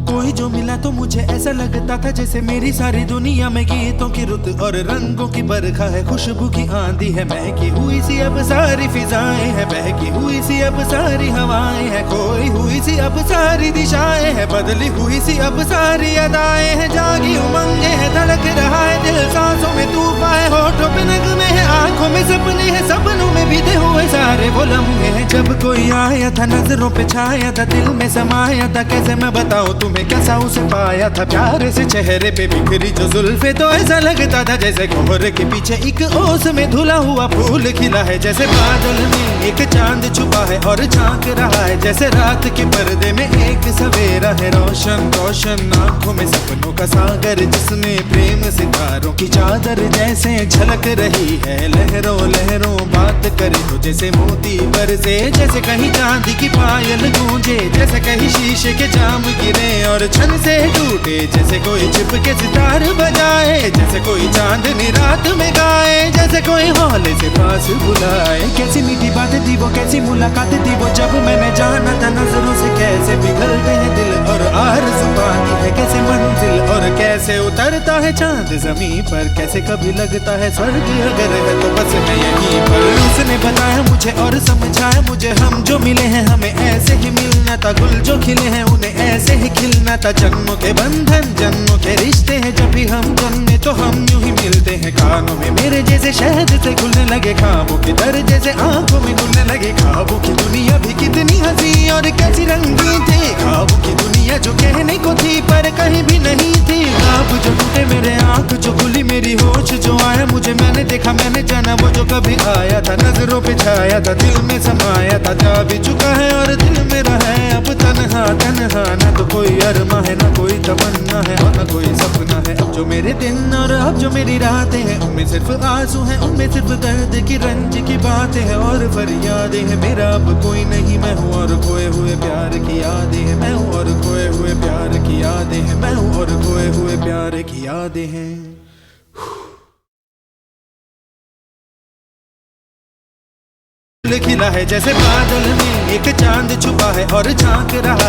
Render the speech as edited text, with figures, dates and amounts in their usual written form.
कोई जो मिला तो मुझे ऐसा लगता था जैसे मेरी सारी दुनिया में गीतों की रुत और रंगों की बरखा है, खुशबू की आंधी है, महकी हुई सी अब सारी फिजाएं हैं, बहकी हुई सी अब सारी हवाएं हैं, खोई हुई सी अब सारी दिशाएं हैं, बदली हुई सी अब सारी अदाएं हैं, जागी उमंगे है, धड़क रहा है दिल, सांसों में तूफान है, होठों पे नगमे है, आंखों में सपने हैं, सपनों में बीते हुए सारे वो लम्हे हैं। जब कोई आया था नजरों पे छाया था, दिल में समाया था, कैसे मैं बताऊं तुम्हें कैसा उसे पाया था, प्यारे से चेहरे पे बिखरी जो जुल्फे, तो ऐसा लगता था जैसे कोहरे के पीछे एक ओस में धुला हुआ फूल खिला है, जैसे बादल में एक चांद छुपा है और झांक रहा है, जैसे रात के पर्दे में एक सवेरा है, रोशन रोशन आंखों में सपनों का सागर, जिसमें प्रेम सितारों की चादर जैसे झलक रही है, लहरों लहरों बात करे तो जैसे मोती बरसे, जैसे कहीं चांदी की पायल गूंजे, जैसे कहीं शीशे के जाम गिरे और छन से टूटे, जैसे कोई छिप के सितार बजाए, जैसे कोई चांदनी रात में गाए, जैसे कोई हौले से पास बुलाए। कैसी मीठी बातें थी वो, कैसी मुलाकातें थी वो, जब मैंने जाना था नजरों से कैसे पिघलते हैं दिल और आरज़ू पाती है कैसे मंजिल, और कैसे उतरता है चांद जमीन पर, कैसे कभी लगता है स्वर्ग अगर है तो बस मैं यहीं पर। उसने बताया मुझे और समझाया मुझे, हम जो मिले हैं हमें ऐसे ही मिलना था, गुल जो खिले हैं उन्हें ऐसे ही खिलना था, जन्मों के बंधन जन्मों के रिश्ते हैं, जब भी हम जन्मे तो हम यूं ही मिलते हैं, कानों में मेरे जैसे शहद से घुलने लगे, ख्वाबों के दर जैसे आंखों में घुलने लगे, ख्वाबों की दुनिया भी कितनी हंसी और कैसी रंगीन थी, ख्वाबों की दुनिया जो कहने को थी पर कहीं भी नहीं थी, ख्वाब जो टूटे मेरे आंख जो खुली मेरी होश जो आया मुझे, मैंने देखा मैंने जाना वो जो कभी आया था, नजरों पे छाया था दिल में समाया था, जा भी चुका है और दिल मेरा है अब तन्हा तन्हा, न तो कोई अरमा है न कोई तमन्ना है और न कोई सपना है, अब जो मेरे दिन और अब जो मेरी रातें हैं उनमें सिर्फ आंसू हैं, उनमें सिर्फ दर्द की रंज की बातें हैं और फरियादें हैं, मेरा अब कोई नहीं मैं हूँ और खोए हुए प्यार की यादें हैं, मैं हूँ और खोए हुए प्यार की यादें हैं, मैं हूँ और खोए हुए प्यार की यादें हैं। खिला है जैसे बादल में एक चांद छुपा है और झांक रहा है।